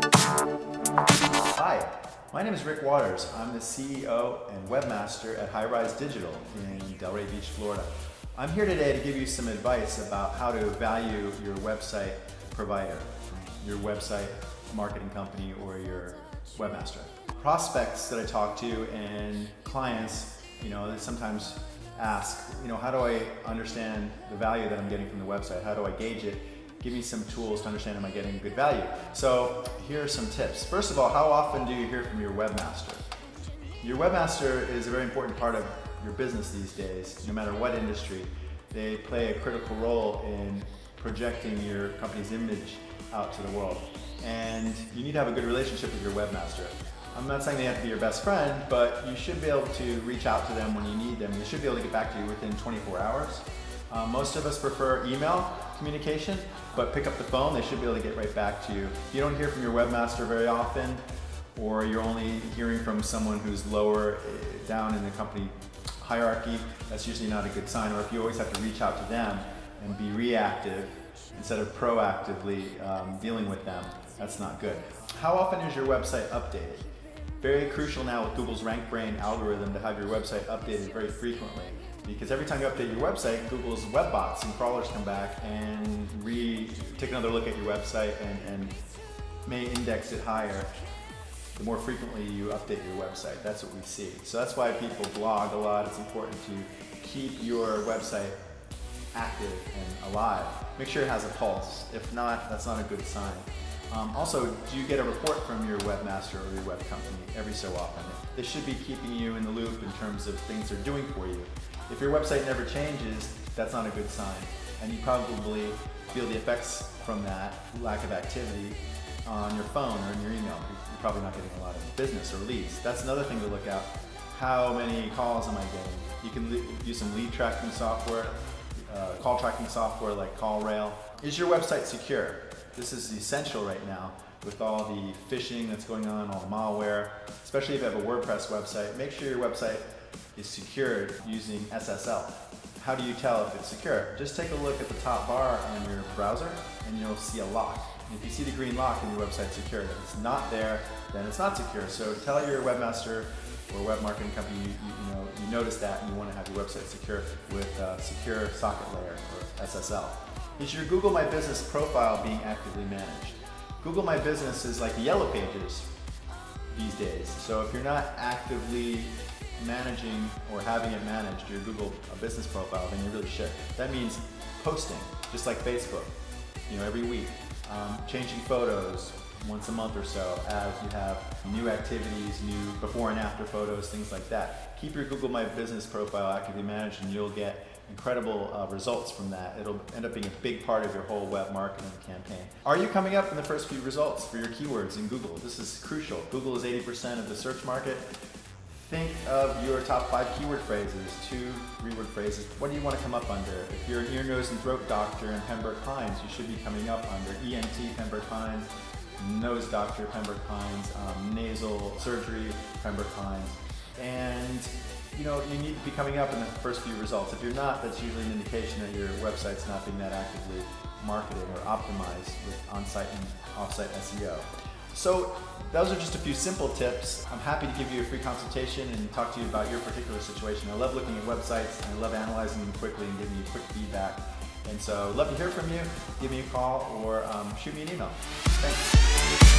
Hi, my name is Rick Waters. I'm the CEO and webmaster at HiRise Digital in Delray Beach, Florida. I'm here today to give you some advice about how to value your website provider, your website marketing company, or your webmaster. Prospects that I talk to and clients, they sometimes ask, how do I understand the value that I'm getting from the website? How do I gauge it? Give me some tools to understand, am I getting good value? So here are some tips. First of all, how often do you hear from your webmaster? Your webmaster is a very important part of your business these days, no matter what industry. They play a critical role in projecting your company's image out to the world. And you need to have a good relationship with your webmaster. I'm not saying they have to be your best friend, but you should be able to reach out to them when you need them. They should be able to get back to you within 24 hours. Most of us prefer email communication, but pick up the phone, they should be able to get right back to you. If you don't hear from your webmaster very often, or you're only hearing from someone who's lower down in the company hierarchy, that's usually not a good sign. Or if you always have to reach out to them and be reactive instead of proactively dealing with them, that's not good. How often is your website updated? Very crucial now with Google's RankBrain algorithm to have your website updated very frequently. Because every time you update your website, Google's web bots and crawlers come back and take another look at your website and may index it higher the more frequently you update your website. That's what we see. So that's why people blog a lot. It's important to keep your website active and alive. Make sure it has a pulse. If not, that's not a good sign. Also, do you get a report from your webmaster or your web company every so often? They should be keeping you in the loop in terms of things they're doing for you. If your website never changes, that's not a good sign. And you probably feel the effects from that lack of activity on your phone or in your email. You're probably not getting a lot of business or leads. That's another thing to look at. How many calls am I getting? You can use some lead tracking software, call tracking software like CallRail. Is your website secure? This is essential right now with all the phishing that's going on, all the malware. Especially if you have a WordPress website, make sure your website is secured using SSL. How do you tell if it's secure? Just take a look at the top bar on your browser and you'll see a lock. And if you see the green lock, then your website's secure. If it's not there, then it's not secure. So tell your webmaster or web marketing company you notice that and you want to have your website secure with secure socket layer or SSL. Is your Google My Business profile being actively managed? Google My Business is like the Yellow Pages these days. So if you're not actively managing or having it managed, your Google business profile, then you really should. That means posting, just like Facebook, every week, changing photos once a month or so as you have new activities, new before and after photos, things like that. Keep your Google My Business profile actively managed and you'll get incredible results from that. It'll end up being a big part of your whole web marketing campaign. Are you coming up in the first few results for your keywords in Google? This is crucial. Google is 80% of the search market. Think of your top 5 keyword phrases, 2 3-word phrases. What do you want to come up under? If you're an ear, nose, and throat doctor in Pembroke Pines, you should be coming up under ENT Pembroke Pines, nose doctor Pembroke Pines, nasal surgery Pembroke Pines. And you need to be coming up in the first few results. If you're not, that's usually an indication that your website's not being that actively marketed or optimized with on-site and off-site SEO. So those are just a few simple tips. I'm happy to give you a free consultation and talk to you about your particular situation. I love looking at websites and I love analyzing them quickly and giving you quick feedback. And so I'd love to hear from you. Give me a call or shoot me an email. Thanks.